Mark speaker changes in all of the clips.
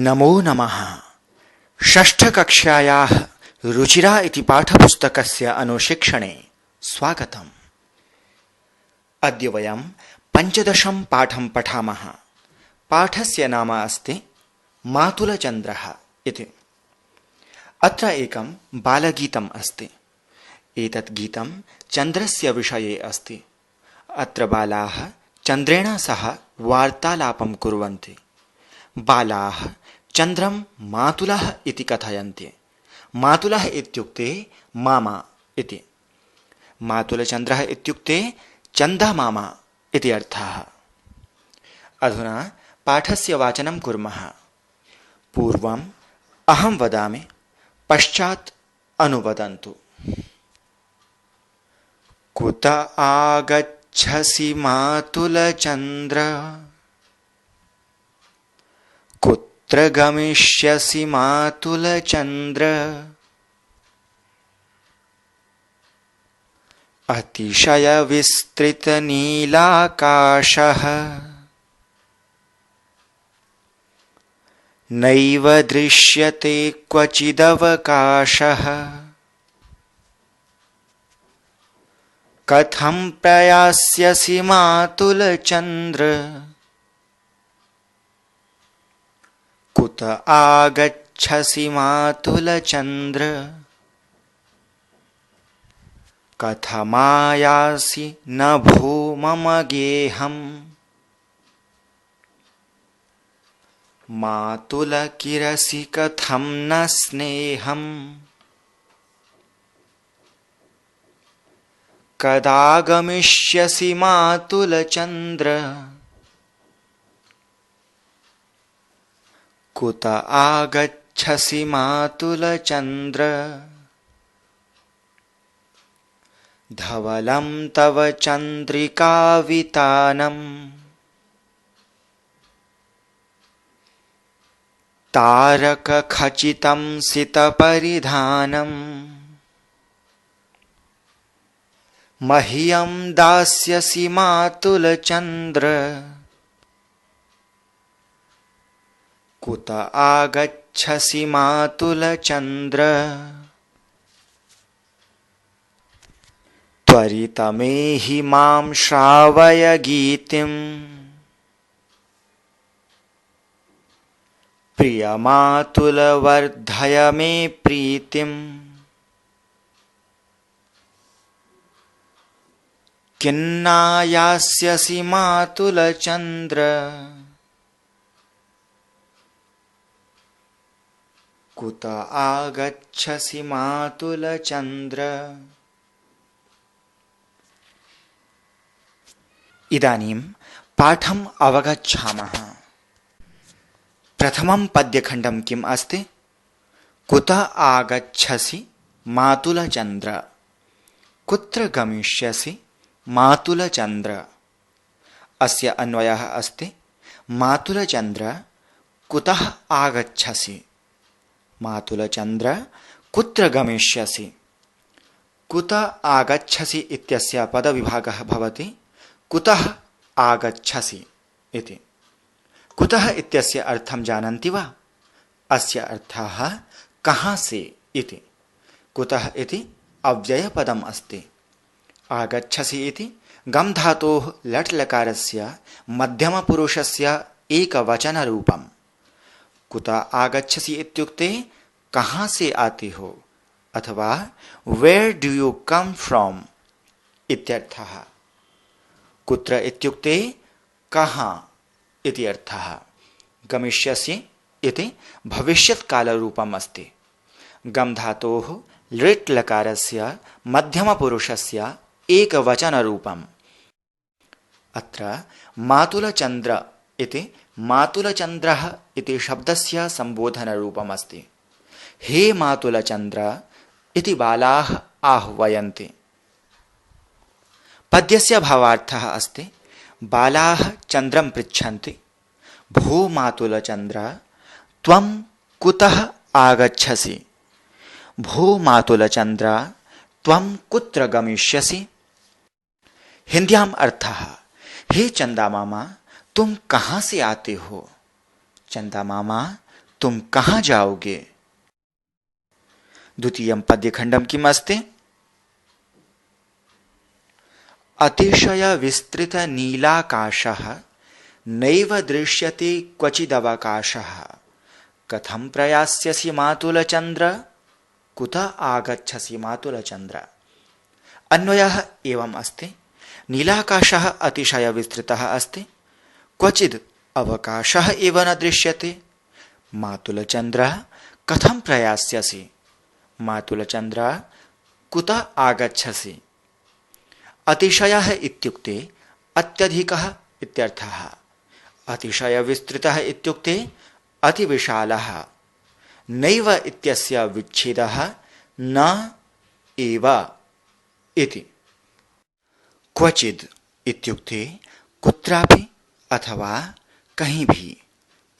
Speaker 1: नमो नमः। षष्ठकक्ष्यायाः रुचिरा इति पाठपुस्तकस्य अनुशिक्षणे स्वागतम्। अद्य वयं पञ्चदशं पाठं पठामः। पाठस्य नाम अस्ति मातुलचन्द्रः इति। अत्र एकं बालगीतम् अस्ति। एतत् गीतं चन्द्रस्य विषये अस्ति। अत्र बालाः चन्द्रेण सह वार्तालापं कुर्वन्ति। बालाः चन्द्रं मातुलः इति कथयन्ति। मातुलः इत्युक्ते मामा इति। मातुलचन्द्रः इत्युक्ते चन्दमामा इति अर्थः। अधुना पाठस्य वाचनं कुर्मः। पूर्वम् अहं वदामि, पश्चात् अनुवदन्तु। कुत आगच्छसि मातुलचन्द्र, कुत्र गमिष्यसि मातुलचन्द्र, अतिशयविस्तृतनीलाकाशः नैव दृश्यते क्वचिदवकाशः, कथं प्रयास्यसि मातुलचन्द्र, कुत आगच्छसि मातुलचन्द्र, कथमायासि न भो मम गेहम्, मातुलकिरसि कथं न स्नेहम्, कदागमिष्यसि मातुलचन्द्र, कुत आगच्छसि मातुलचन्द्र, धवलं तव चन्द्रिकावितानम्, तारकखचितं सितपरिधानम्, मह्यं दास्यसि मातुलचन्द्र, कुत आगच्छसि मातुलचन्द्र, त्वरितमेहि मां श्रावय गीतिम्, प्रियमातुलवर्धय मे प्रीतिम्, किन्नायास्यसि मातुलचन्द्र, कुत आगच्छसि मातुलचन्द्र। इदानीं पाठम् अवगच्छामः। प्रथमं पद्यखण्डं किम् अस्ति? कुत आगच्छसि मातुलचन्द्र, कुत्र गमिष्यसि मातुलचन्द्र। अस्य अन्वयः अस्ति मातुलचन्द्र कुतः आगच्छसि, मातुलचन्द्र कुत्र गमिष्यसि। कुत आगच्छसि इत्यस्य पदविभागः भवति कुतः आगच्छसि इति। कुतः इत्यस्य अर्थं जानन्ति वा? अस्य अर्थः कहाँ से इति। कुतः इति अव्ययपदम् अस्ति। आगच्छसि इति गम् धातोः लट् लकारस्य मध्यमपुरुषस्य एकवचनरूपम्। कुत आगच्छसि इत्युक्ते कहाँ से आते हो अथवा where do you come from इत्यर्थः। कुत्र इत्युक्ते कहाँ इति अर्थः। गमिष्यसि इति भविष्यत्कालरूपम् अस्ति। गम् धातोः लृट् लकारस्य मध्यमपुरुषस्य एकवचनरूपम्। अत्र मातुलचन्द्र इति मातुलचन्द्रः इति शब्दस्य सम्बोधनरूपम् अस्ति। हे मातुलचन्द्र इति बालाः आह्वयन्ति। पद्यस्य भावार्थः अस्ति बालाः चन्द्रं पृच्छन्ति, भो मातुलचन्द्र त्वं कुतः आगच्छसि, भो मातुलचन्द्र त्वं कुत्र गमिष्यसि। हिन्द्याम् अर्थः, हे चंदा मामा तुम कहाँ से आते हो। चंदा मामा तुम कहाँ जाओगे? द्वितीयं पद्यखण्डं किम् अस्ति? अतिशय विस्तृत नीलाकाशः नैव दृश्यते क्वचिदवकाशः कथं प्रयास्यसि मातुलचन्द्र कुतः आगच्छसि मातुलचन्द्र। अन्वयः एवम् अस्ति। नीलाकाशः अतिशय विस्तृतः अस्ति, क्वचिद् अवकाशः एव न दृश्यते। मातुलचन्द्र कथं प्रयास्यसि? मातुलचन्द्र कुतः आगच्छसि? अतिशयः इत्युक्ते अत्यधिकः इत्यर्थः। अतिशय विस्तृतः इत्युक्ते अतिविशालः। नैव इत्यस्य विच्छेदः न एव इति। क्वचिद् इत्युक्ते कुत्रापि अथवा कहीं भी,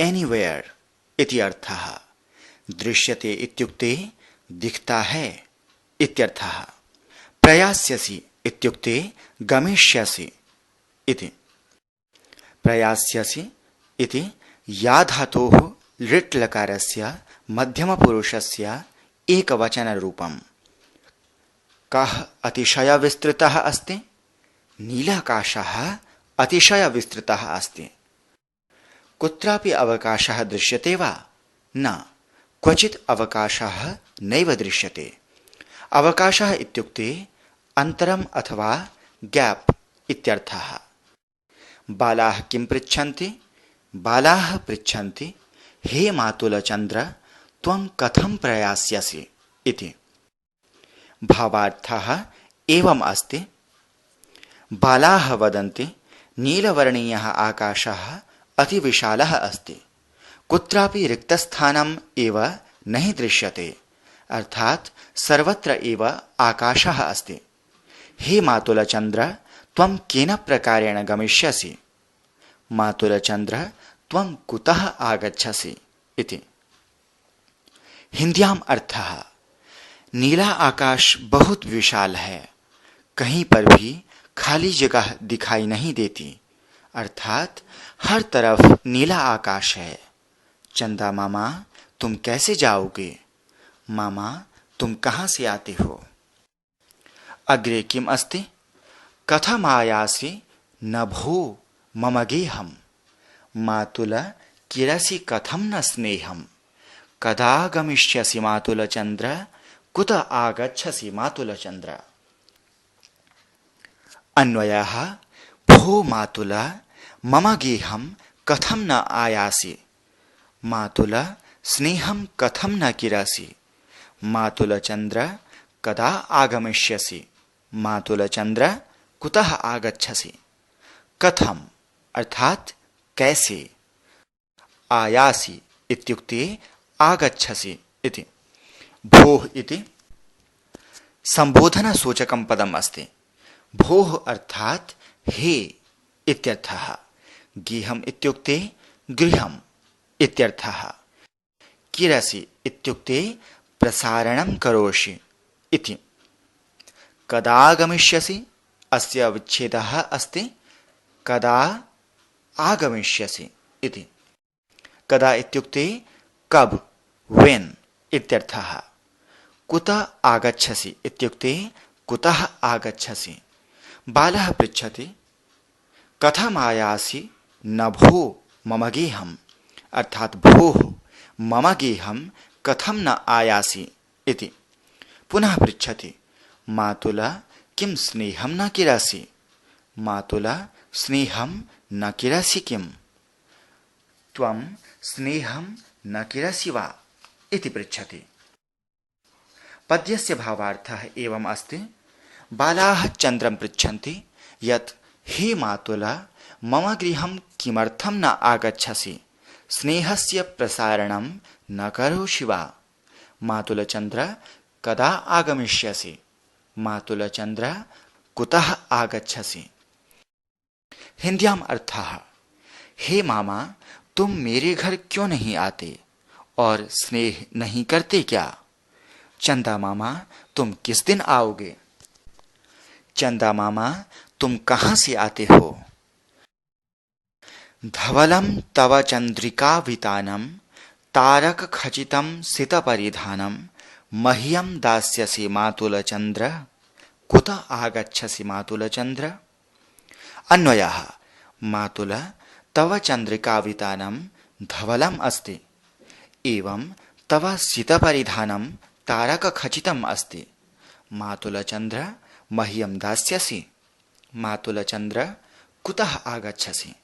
Speaker 1: एनीवेयर इति अर्थः। दृश्यते इत्युक्ते दिखता है इत्यर्थः। प्रयास्यसि इत्युक्ते गमिष्यसि इति। प्रयास्यसि इति या धातोः लिट् लकारस्य मध्यमपुरुषस्य एकवचनरूपम्। कः अतिशय विस्तृतः अस्ति? नीलाकाशः अतिशय विस्तृतः अस्ति। कुत्रापि अवकाशः दृश्यते वा? न, क्वचित् अवकाशः नैव दृश्यते। अवकाशः इत्युक्ते अन्तरम् अथवा गैप् इत्यर्थः। बालाः किं पृच्छन्ति? बालाः पृच्छन्ति, हे मातुलचन्द्र त्वं कथं प्रयास्यसि इति। भावार्थः एवम् अस्ति। बालाः वदन्ति नीलवर्णीयः आकाशः अतिविशालः अस्ति, कुत्रापि रिक्तस्थानम् एव नहि दृश्यते, अर्थात् सर्वत्र एव आकाशः अस्ति। हे मातुलचन्द्र त्वं केन प्रकारेण गमिष्यसि? मातुलचन्द्र त्वं कुतः आगच्छसि इति। हिंद्याम अर्थः। नीला आकाश बहुत विशाल है, कहीं पर भी खाली जगह दिखाई नहीं देती, अर्थात हर तरफ नीला आकाश है। चंदा मामा तुम कैसे जाओगे? मामा तुम कहाँ से आते हो? अग्रे किम अस्ति? कथमायासि नभो मम गेहम् मातुल किरसि कथं न स्नेहम् कदा गमिष्यसि मातुलचन्द्र कुत आगच्छसि मातुलचन्द्र। अन्वयः भो मातुल मम गेहं कथं न आयासि मातुल स्नेहं कथं न किरसि मातुलचन्द्र कदा आगमिष्यसि मातुलचन्द्र कुतः आगच्छसि। कथम अर्थात कैसे, आयासि इत्युक्ते आगच्छसि इति। भोः इति संबोधनसूचकं पदम् अस्ति। भोः अर्थात हे इत्यर्थः। गेहम् इत्युक्ते गृहम् इत्यर्थः। किरसि इत्युक्ते प्रसारणं करोषि इति। कदा गमिष्यसि अस्य विच्छेदः अस्ति कदा आगमिष्यसि इति। कदा इत्युक्ते कब, व्हेन इत्यर्थः। कुतः आगच्छसि इत्युक्ते कुतः आगच्छसि। बालः पृच्छति कथमायासि नभो मम गेहम् अर्थात भोः मम गेहं कथं न आयासि इति। पुनः पृच्छति मातुल किं स्नेहं न किरसि। मातुल स्नेहं न किरसि किम्। त्वं स्नेहं न किरसि वा इति पृच्छति। पद्यस्य भावार्थः एवम् अस्ति। बालाः चन्द्रं पृच्छन्ति यत् हे मातुल मम गृहं किमर्थं न आगच्छसि, स्नेहस्य प्रसारणं न करोषि वा। मातुलचन्द्र कदा आगमिष्यसि। मातुलचन्द्र कुतः आगच्छसि। हिंद्याम अर्थः। हे मामा तुम मेरे घर क्यों नहीं आते और स्नेह नहीं करते क्या? चंदा मामा तुम किस दिन आओगे? चंदा मामा तुम कहाँ से आते हो? धवलं तव चंद्रिका वितानम तारक खचितं सित परिधानं मह्यं दास्यसि मातुलचन्द्र कुत आगच्छसि मातुलचन्द्र। अन्वयः मातुल तव चन्द्रिकावितानं धवलम् अस्ति एवं तव सितपरिधानं तारकखचितम् अस्ति। मातुलचन्द्र मह्यं दास्यसि मातुलचन्द्र कुतः आगच्छसि।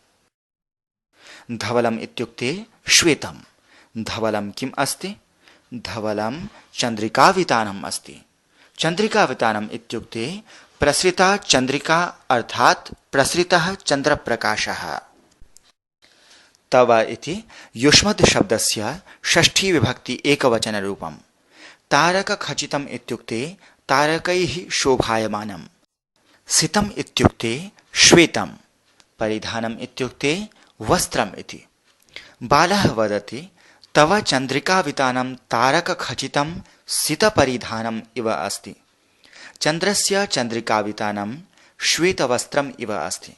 Speaker 1: धवलम् इत्युक्ते श्वेतं। धवलं किम् अस्ति? धवलं चन्द्रिकावितानम् अस्ति। चन्द्रिकावितानम् इत्युक्ते प्रसृता चन्द्रिका अर्थात् प्रसृतः चन्द्रप्रकाशः। तव इति युष्मद् शब्दस्य षष्ठी विभक्ति एकवचनरूपम्। तारकखचितम् इत्युक्ते तारकैः शोभायमानम्। सितम् इत्युक्ते श्वेतं। परिधानम् इत्युक्ते वस्त्रम् इति। बालः वदति तव चन्द्रिकावितानं तारकखचितं सितपरिधानम् इव अस्ति। चन्द्रस्य चन्द्रिकावितानं श्वेतवस्त्रम् इव अस्ति।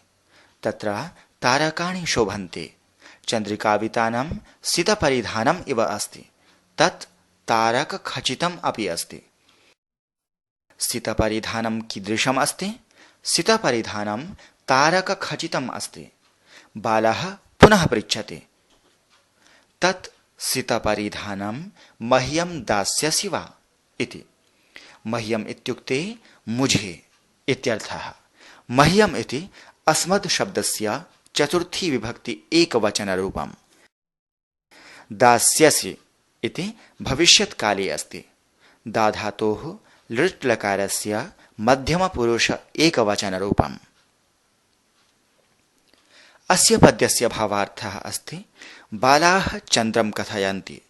Speaker 1: तत्र तारकाणि शोभन्ते। चन्द्रिकावितानं सितपरिधानम् इव अस्ति। तत् तारकखचितम् अपि अस्ति। सितपरिधानं कीदृशम् अस्ति? सितपरिधानं तारकखचितम् अस्ति। बालः पुनः पृच्छति तत् सितपरिधानं मह्यं दास्यसि वा इति। मह्यम् इत्युक्ते मुझे इत्यर्थः। मह्यम् इति अस्मद् शब्दस्य चतुर्थी विभक्ति एकवचनरूपम्। दास्यसि इति भविष्यत्काले अस्ति। दा धातोः लृट् लकारस्य मध्यमपुरुष एकवचनरूपम्। अस्य पद्यस्य भावार्थः अस्ति बालाः चन्द्रं कथयन्ति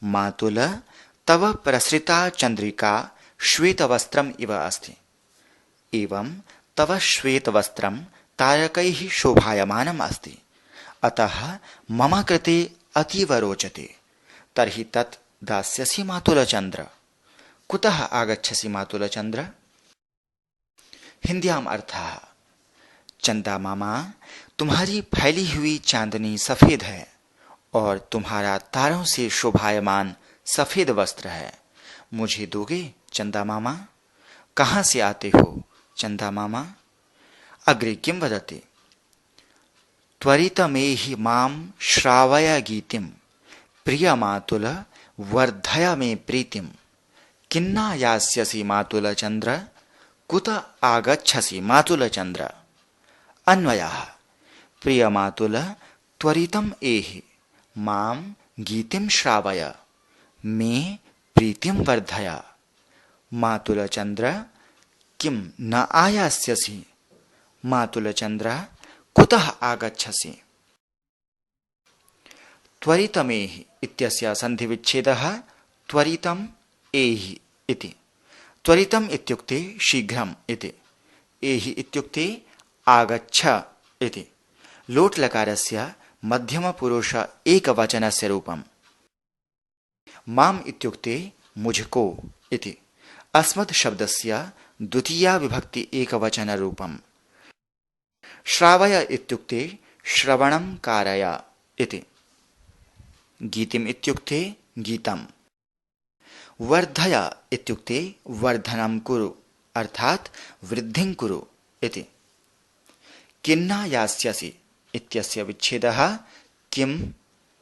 Speaker 1: मातुल तव प्रसृता चन्द्रिका श्वेतवस्त्रम् इव अस्ति एवं तव श्वेतवस्त्रं तारकैः शोभायमानम् अस्ति अतः मम कृते अतीव रोचते। तर्हि तत् दास्यसि मातुलचन्द्र। कुतः आगच्छसि मातुलचन्द्र। हिंदीयाम अर्थः चंदा मामा तुम्हारी फैली हुई चांदनी सफेद है और तुम्हारा तारों से शोभायमान सफेद वस्त्र है। मुझे दोगे चंदा मामा। कहाँ से आते हो चंदा मामा। अग्रे किं वदति त्वरितमेहि मां श्रावय गीतिं प्रियमातुल वर्धय मे प्रीतिं किन्ना यास्यसि मातुलचन्द्र कुत आगच्छसि मातुलचन्द्र। अन्वयः प्रियमातुल त्वरितम् एहि मां गीतिं श्रावय मे प्रीतिं वर्धय। मातुलचन्द्र किं न आयास्यसि मातुलचन्द्र कुतः आगच्छसि। त्वरितमेहि इत्यस्य सन्धिविच्छेदः त्वरितम् एहि इति। त्वरितम् इत्युक्ते शीघ्रम् इति। एहि इत्युक्ते आगच्छ इति। लोट् लकारस्य मध्यमपुरुष एकवचनस्य रूपम्। माम् इत्युक्ते मुझको इति। अस्मद् शब्दस्य द्वितीया विभक्ति एकवचनरूपम्। श्रावय इत्युक्ते श्रवणं कारय इति। गीतिम् इत्युक्ते गीतम्। वर्धय इत्युक्ते वर्धनं कुरु अर्थात् वृद्धिं कुरु इति। किन्ना यास्यसि इत्यस्य विच्छेदः किं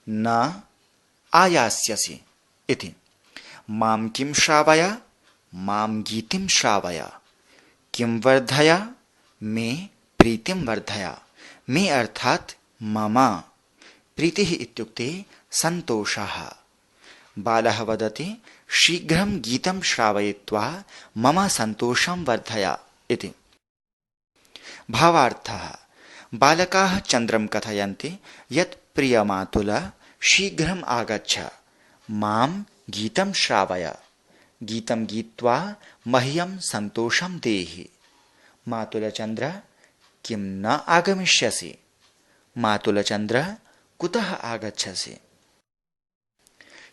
Speaker 1: न आयास्यसि इति। मां किं श्रावय मां गीतिं श्रावय। किं वर्धय मे प्रीतिं वर्धय। मे अर्थात् मम। प्रीतिः इत्युक्ते सन्तोषः। बालः वदति शीघ्रं गीतं श्रावयित्वा मम सन्तोषं वर्धय इति। भावार्थः बालकाः चन्द्रं कथयन्ति यत् प्रियमातुल शीघ्रम् आगच्छ मां गीतं श्रावय। गीतं गीत्वा मह्यं सन्तोषं देहि। मातुलचन्द्र किं न आगमिष्यसि। मातुलचन्द्र कुतः आगच्छसि।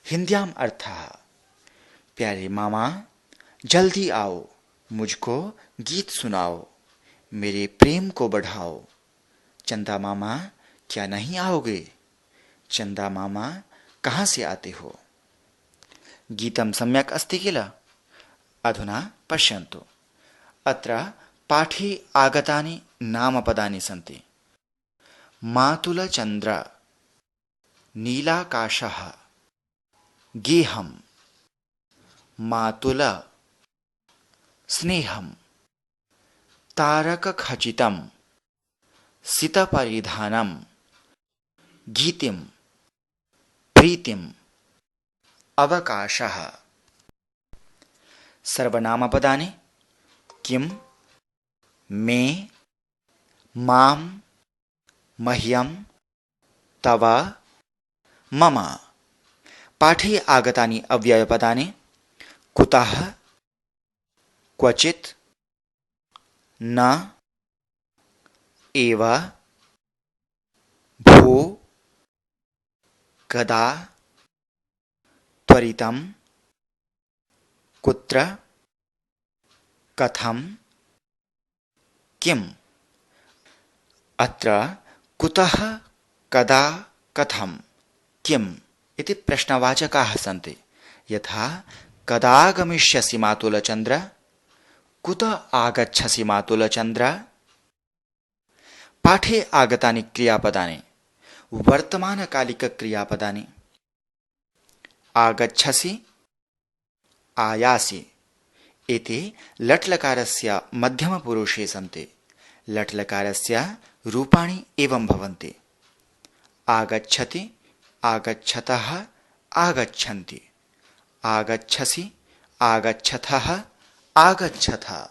Speaker 1: हिंदीयाम अर्थः प्यारे मामा जल्दी आओ मुझको गीत सुनाओ मेरे प्रेम को बढ़ाओ। चंदा मामा क्या नहीं आओगे। चंदा मामा कहाँ से आते हो? गीतं सम्यक् अस्ति किल? अधुना पश्यन्तु। अत्र पाठे आगतानि नामपदानि सन्ति। मातुलचन्द्र, नीलाकाशः, गेहं, मातुल, स्नेहं, तारकखचितं, सितपरिधानं, गीतिं, प्रीतिम्, अवकाशः। सर्वनामपदानि किं, मे, मां, मह्यं, तव, मम। पाठे आगतानि अव्ययपदानि कुतः, क्वचित्, न, एव, भो, कदा, त्वरितं, कुत्र, कथं, किम्। अत्र कुतः, कदा, कथं, किम् इति प्रश्नवाचकाः सन्ति। यथा कदा गमिष्यसि मातुलचन्द्र, कुत आगच्छसि मातुलचन्द्र। पाठे आगतानि क्रियापदानि वर्तमानकालिकक्रियापदानि। आगच्छसि, आयासि एते लट्लकारस्य मध्यमपुरुषे सन्ति। लट्लकारस्य रूपाणि एवं भवन्ति। आगच्छति, आगच्छतः, आगच्छन्ति। आगच्छसि, आगच्छथः, आगच्छथ।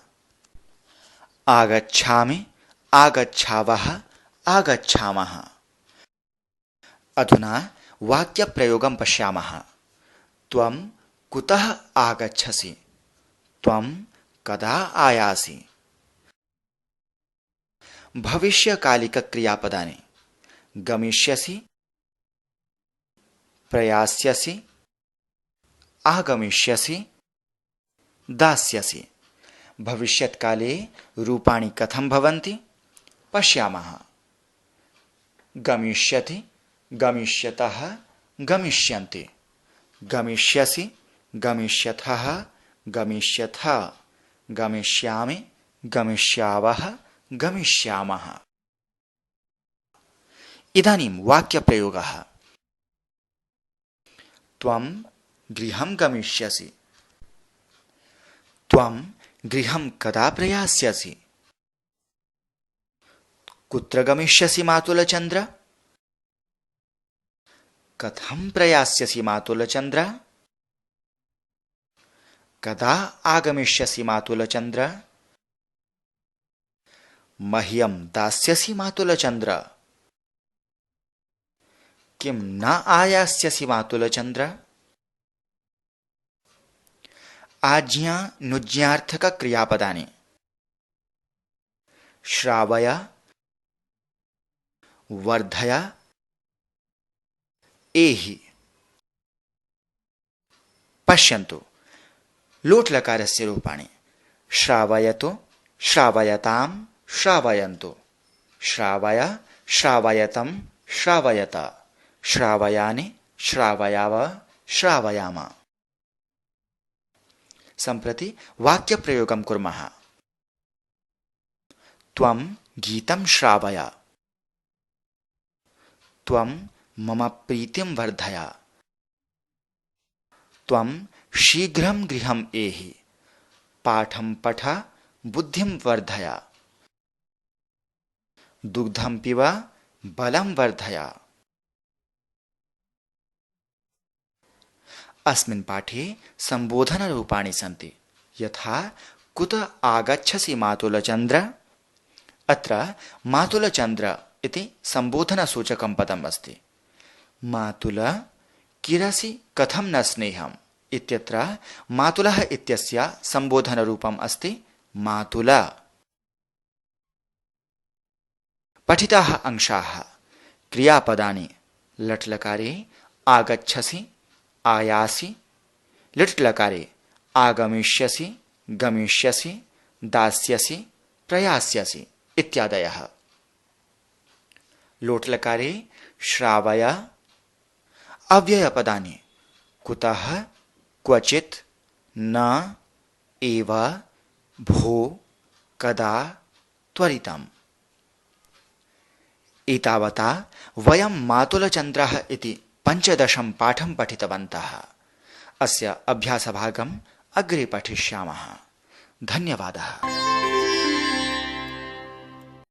Speaker 1: आगच्छामि, आगच्छावः, आगच्छामः। अधुना वाक्यप्रयोगं पश्यामः। त्वं कुतः आगच्छसि? त्वं कदा आयासि? भविष्यकालिकक्रियापदानि गमिष्यसि, प्रयास्यसि, आगमिष्यसि, दास्यसि। भविष्यत्काले रूपाणि कथं भवन्ति पश्यामः। गमिष्यति, गमिष्यतः, गमिष्यन्ति। गमिष्यसि, गमिष्यथः, गमिष्यथ। गमिष्यामि, गमिष्यावः, गमिष्यामः। इदानीं वाक्यप्रयोगः। त्वं गृहं गमिष्यसि। त्वं गृहं कदा प्रयास्यसि? कुत्र गमिष्यसि मातुलचन्द्र? कथं प्रयास्यसि मातुलचन्द्र? कदा आगमिष्यसि मातुलचन्द्र? मह्यं दास्यसि मातुलचन्द्र? किं न आयास्यसि मातुलचन्द्र? आज्ञानुज्ञार्थकक्रियापदानि श्रावय, वर्धय, एहि। पश्यन्तु लोट्लकारस्य रूपाणि। श्रावयतु, श्रावयतां, श्रावयन्तु। श्रावय, श्रावयतं, श्रावयत। श्रावयानि, श्रावयाव, श्रावयाम। सम्प्रति वाक्यप्रयोगं कुर्मः। त्वं गीतं श्रावय। त्वं मम प्रीतिं वर्धय। त्वं शीघ्रं गृहम् एहि। पाठं पठ, बुद्धिं वर्धय। दुग्धं पिब, बलं वर्धय। अस्मिन् पाठे सम्बोधनरूपाणि सन्ति। यथा कुत आगच्छसि मातुलचन्द्र। अत्र मातुलचन्द्र इति सम्बोधनसूचकं पदम् अस्ति। मातुल, किरसि कथं न स्नेहम् इत्यत्र मातुलः इत्यस्य सम्बोधनरूपम् अस्ति मातुल। पठिताः अंशाः। क्रियापदानि लट्लकारे आगच्छसि, आयासि। लिट्लकारे आगमिष्यसि, गमिष्यसि, दास्यसि, प्रयास्यसि इत्यादयः। लोट्लकारे श्रावय, अव्ययपदानि कुतः, क्वचित्, न, एव, भो, कदा, त्वरितम्। एतावता वयं मातुलचन्द्रः इति 15 पाठं पठितवन्तः। अस्य अभ्यासभागम् अग्रे पठिष्यामः। धन्यवादः।